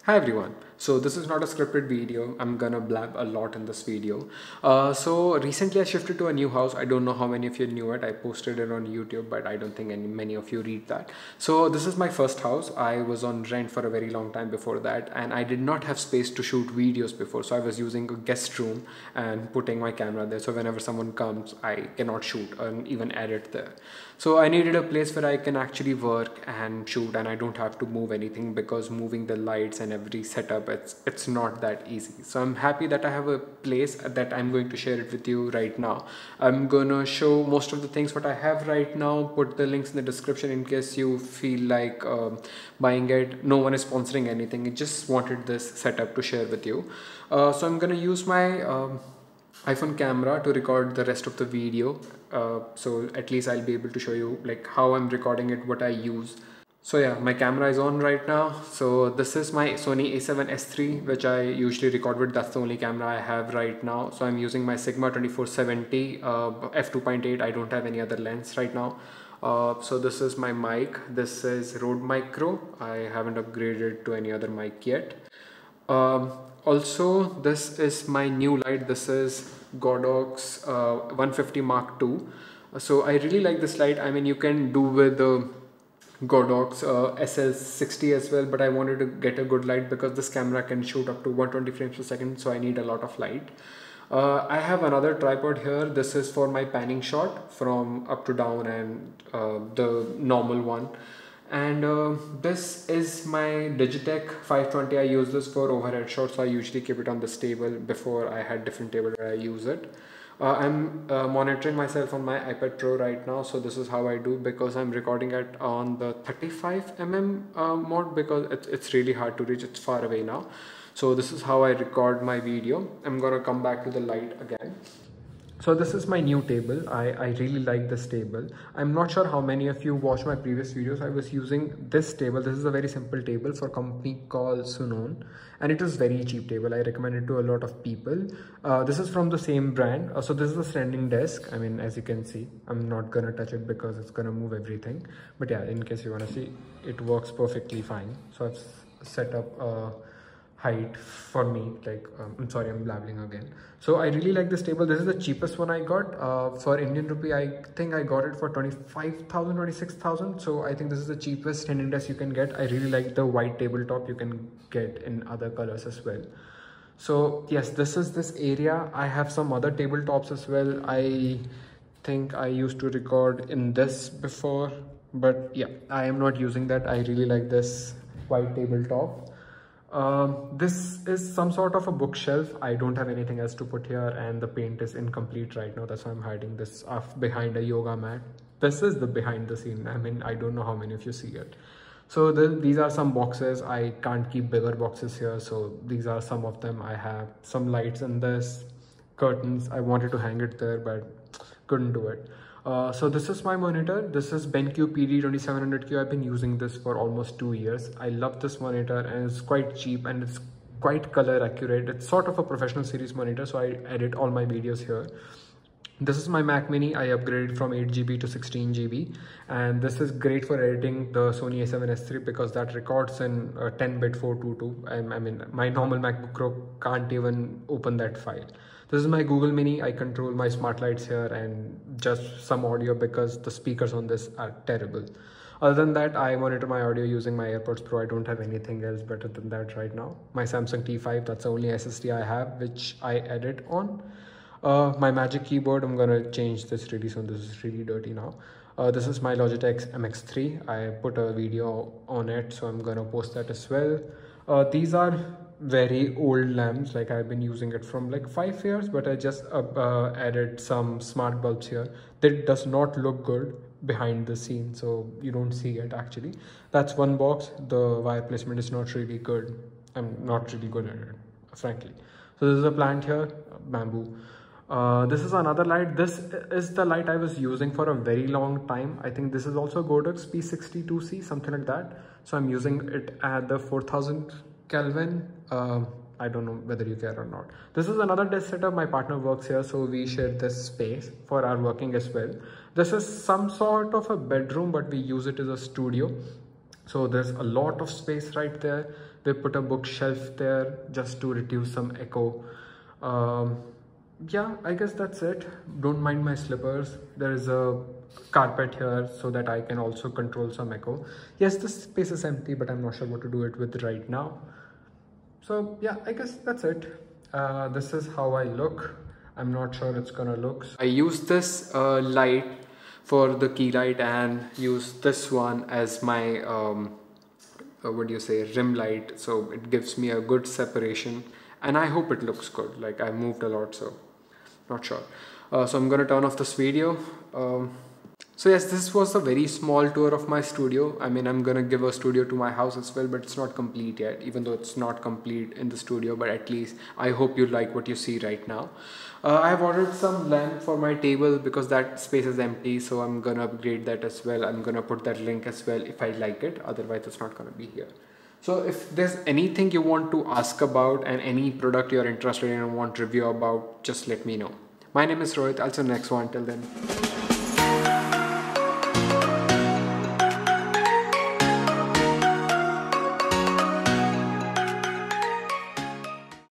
Hi everyone. So this is not a scripted video. I'm gonna blab a lot in this video. So recently I shifted to a new house. I don't know how many of you knew it. I posted it on YouTube, but I don't think many of you read that. So this is my first house. I was on rent for a very long time before that, and I did not have space to shoot videos before. So I was using a guest room and putting my camera there. So whenever someone comes, I cannot shoot and even edit there. So I needed a place where I can actually work and shoot, and I don't have to move anything, because moving the lights and every setup, it's not that easy. So I'm happy that I have a place that I'm going to share it with you right now. I'm gonna show most of the things what I have right now, put the links in the description in case you feel like buying it. No one is sponsoring anything. I just wanted this setup to share with you. So I'm gonna use my iPhone camera to record the rest of the video. So at least I'll be able to show you like how I'm recording it, what I use. So yeah, my camera is on right now. So this is my Sony a7S III, which I usually record with. That's the only camera I have right now. So I'm using my Sigma 2470 f2.8. I don't have any other lens right now. So this is my mic. This is Rode Micro. I haven't upgraded to any other mic yet. Also, this is my new light. This is Godox 150 Mark II. So I really like this light. I mean, you can do with the Godox SL60 as well, but I wanted to get a good light because this camera can shoot up to 120 frames per second, so I need a lot of light. I have another tripod here. This is for my panning shot from up to down and the normal one. And this is my Digitech 520. I use this for overhead shots, so I usually keep it on this table. Before I had different table where I use it. I'm monitoring myself on my iPad Pro right now, so this is how I do, because I'm recording it on the 35mm mode, because it's really hard to reach, it's far away now. So this is how I record my video. I'm gonna come back to the light again. So this is my new table. I really like this table. I'm not sure how many of you watched my previous videos. I was using this table. This is a very simple table for a company called Sunon, and it is very cheap table. I recommend it to a lot of people. This is from the same brand. So this is a standing desk. I mean, as you can see, I'm not gonna touch it because it's gonna move everything. But yeah, in case you wanna see, it works perfectly fine. So I've set up height for me, like I'm sorry, I'm blabbling again. So I really like this table. This is the cheapest one I got for Indian rupee. I think I got it for 25,000, 26,000. So I think this is the cheapest standing desk you can get. I really like the white tabletop. You can get in other colors as well. So yes, this is this area. I have some other tabletops as well. I think I used to record in this before, but yeah, I am not using that. I really like this white tabletop. This is some sort of a bookshelf. I don't have anything else to put here, and the paint is incomplete right now. That's why I'm hiding this behind a yoga mat. This is the behind the scene. I mean, I don't know how many of you see it. So these are some boxes. I can't keep bigger boxes here, so these are some of them. I have some lights in this, curtains. I wanted to hang it there, but couldn't do it. So this is my monitor. This is BenQ PD2700Q. I've been using this for almost 2 years. I love this monitor, and it's quite cheap and it's quite color accurate. It's sort of a professional series monitor, so I edit all my videos here. This is my Mac Mini. I upgraded from 8GB to 16GB, and this is great for editing the Sony a7S III because that records in 10-bit 422. I mean, my normal MacBook Pro can't even open that file. This is my Google Mini. I control my smart lights here and just some audio because the speakers on this are terrible. Other than that, I monitor my audio using my AirPods Pro. I don't have anything else better than that right now. My Samsung T5, that's the only SSD I have, which I edit on. My Magic Keyboard, I'm gonna change this really soon. This is really dirty now. This is my Logitech MX3. I put a video on it, so I'm gonna post that as well. These are very old lamps. Like I've been using it from like 5 years, but I just added some smart bulbs here. That does not look good behind the scene, so you don't see it actually. That's one box. The wire placement is not really good. I'm not really good at it, frankly. So this is a plant here, bamboo. This is another light. This is the light I was using for a very long time. I think this is also Godox P62C, something like that. So I'm using it at the 4000 Kelvin. I don't know whether you care or not. This is another desk setup. My partner works here, so we share this space for our working as well. This is some sort of a bedroom, but we use it as a studio. So there's a lot of space right there. They put a bookshelf there just to reduce some echo. Yeah, I guess that's it. Don't mind my slippers. There is a carpet here so that I can also control some echo. Yes, this space is empty, but I'm not sure what to do it with right now. So yeah, I guess that's it. This is how I look. I'm not sure it's gonna look. I use this light for the key light and use this one as my what do you say, rim light, so it gives me a good separation, and I hope it looks good. Like, I moved a lot, so not sure. So I'm gonna turn off this video. So yes, this was a very small tour of my studio. I mean, I'm gonna give a studio to my house as well, but it's not complete yet, even though it's not complete in the studio, but at least I hope you like what you see right now. I have ordered some lamp for my table because that space is empty, so I'm gonna upgrade that as well. I'm gonna put that link as well if I like it, otherwise it's not gonna be here. So if there's anything you want to ask about and any product you're interested in and want review about, just let me know. My name is Rohit. I'll see you next one. Till then.